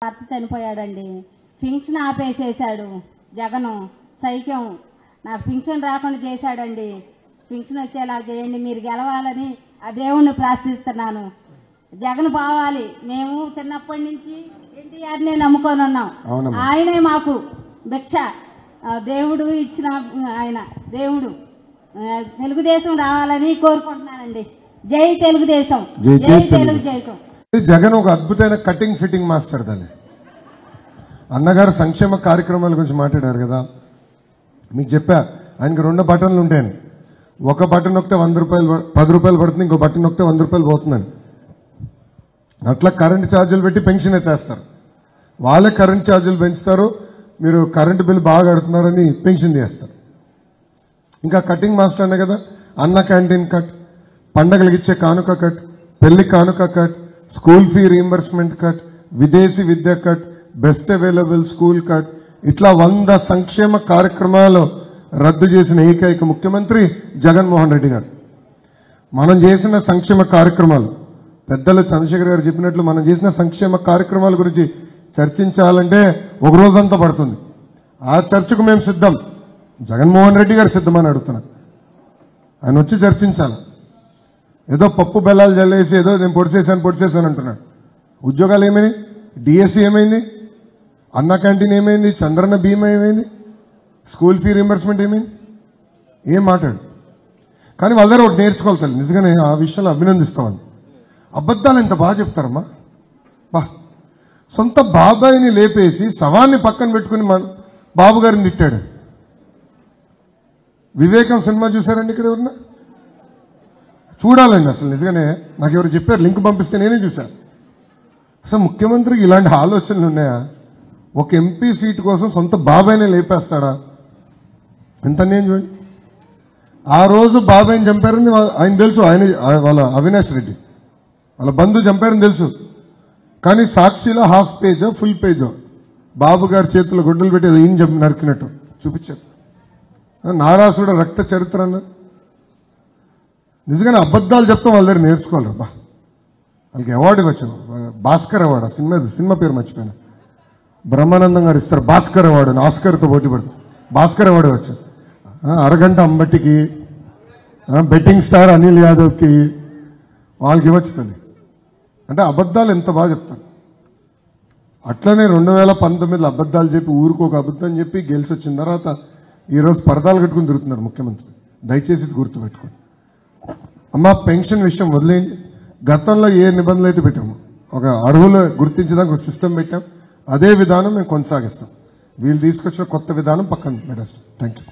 భర్త చనిపోయాడండి. పింఛన్ ఆపేసేసాడు జగను. సైక్యం నాకు పింఛన్ రాకుండా చేశాడండి. పింఛన్ వచ్చేలా చేయండి, మీరు గెలవాలని ఆ దేవుణ్ణి ప్రార్థిస్తున్నాను. జగన్ పోవాలి. మేము చిన్నప్పటి నుంచి ఎన్టీఆర్నే నమ్ముకొని ఉన్నాం. ఆయనే మాకు భిక్ష, దేవుడు ఇచ్చిన ఆయన దేవుడు. తెలుగుదేశం రావాలని కోరుకుంటున్నానండి. జై తెలుగుదేశం, జై తెలుగుదేశం. జగన్ ఒక అద్భుతమైన కటింగ్ ఫిట్టింగ్ మాస్టర్. దాన్ని అన్నగారు సంక్షేమ కార్యక్రమాల గురించి మాట్లాడారు కదా, మీకు చెప్పా ఆయనకి 2 బటన్లు ఉంటాయని. ఒక బటన్ నొక్కితే 100 రూపాయలు 10 రూపాయలు పడుతుంది, ఇంకో బటన్ నొక్కితే 100 రూపాయలు పోతుందని. అట్లా కరెంట్ ఛార్జీలు పెట్టి పెన్షన్ ఎత్తేస్తారు. వాళ్ళే కరెంట్ ఛార్జీలు పెంచుతారు, మీరు కరెంటు బిల్లు బాగా కడుతున్నారని పెన్షన్ తీస్తారు. ఇంకా కటింగ్ మాస్టర్ అనే కదా, అన్న క్యాంటీన్ కట్, పండగలకు ఇచ్చే కానుక కట్, పెళ్లి కానుక cut, school fee reimbursement cut, విదేశీ విద్య cut, best available school cut, ఇట్లా 100 సంక్షేమ కార్యక్రమాలు రద్దు చేసిన ఏకైక ముఖ్యమంత్రి జగన్మోహన్ రెడ్డి గారు. మనం చేసిన సంక్షేమ కార్యక్రమాలు, పెద్దలు చంద్రశేఖర్ గారు చెప్పినట్లు మనం చేసిన సంక్షేమ కార్యక్రమాల గురించి చర్చించాలంటే ఒక రోజంతా పడుతుంది. ఆ చర్చకు మేము సిద్ధం. జగన్మోహన్ రెడ్డి గారు సిద్ధమని అడుగుతున్నారు. ఆయన వచ్చి చర్చించాలి. ఏదో పప్పు బెల్లాలు జల్లేసి ఏదో నేను పొడిసేసాను అంటున్నాడు. ఉద్యోగాలు ఏమైంది? డిఎస్సి ఏమైంది? అన్న క్యాంటీన్ ఏమైంది? చంద్రన్న బీమా ఏమైంది? స్కూల్ ఫీ రీయింబర్స్మెంట్ ఏమైంది? ఏం మాట్లాడు. కానీ వాళ్ళ దగ్గర ఒకటి నేర్చుకోవాలి. నిజంగానే ఆ విషయంలో అభినందిస్తామని. అబద్ధాలు ఎంత బాగా చెప్తారమ్మా. సొంత బాబాయిని లేపేసి శవాన్ని పక్కన పెట్టుకుని బాబు గారిని తిట్టాడు. వివేకం సినిమా చూశారండి? ఇక్కడ ఎవరన్నా చూడాలండి. అసలు నిజంగానే నాకు ఎవరు చెప్పారు, లింక్ పంపిస్తే నేనే చూశాను. అసలు ముఖ్యమంత్రికి ఇలాంటి ఆలోచనలు ఉన్నాయా? ఒక ఎంపీ సీటు కోసం సొంత బాబాయినే లేపేస్తాడా? ఎంత నేను చూడండి. ఆ రోజు బాబాయిని చంపారని ఆయన తెలుసు. ఆయన వాళ్ళ అవినాష్ రెడ్డి వాళ్ళ బంధువు చంపారని తెలుసు. కానీ సాక్షిలో హాఫ్ పేజో ఫుల్ పేజో బాబు గారి చేతుల్లో గుడ్డలు పెట్టి ఏం నరికినట్టు చూపించారు. నారాసుడ రక్త చరిత్ర అన్నారు. నిజంగానే అబద్ధాలు చెప్తాం వాళ్ళ దగ్గర నేర్చుకోవాలి. వాళ్ళకి అవార్డు ఇవ్వచ్చు, భాస్కర్ అవార్డు. సినిమా పేరు మర్చిపోయినా. బ్రహ్మానందం గారు ఇస్తారు భాస్కర్ అవార్డు, ఆస్కర్తో పోటీ పడుతుంది. భాస్కర్ అవార్డు ఇవ్వచ్చు. అరగంట అంబట్టికి, బెట్టింగ్ స్టార్ అనిల్ యాదవ్కి, వాళ్ళకి ఇవ్వచ్చు. అంటే అబద్ధాలు ఎంత బాగా చెప్తారు. అట్లనే 2019లో అబద్ధాలు చెప్పి ఊరికి ఒక అబద్ధం చెప్పి గెలిచి వచ్చిన తర్వాత ఈరోజు పరదాలు కట్టుకుని తిరుగుతున్నారు ముఖ్యమంత్రి. దయచేసి గుర్తుపెట్టుకోండి. అమ్మ, పెన్షన్ విషయం వదిలేయండి. గతంలో ఏ నిబంధనలు అయితే పెట్టాము, ఒక అర్హులు గుర్తించడానికి ఒక సిస్టమ్ పెట్టాం. అదే విధానం మేము కొనసాగిస్తాం. వీళ్ళు తీసుకొచ్చిన కొత్త విధానం పక్కన పెట్టేస్తాం. Thank you.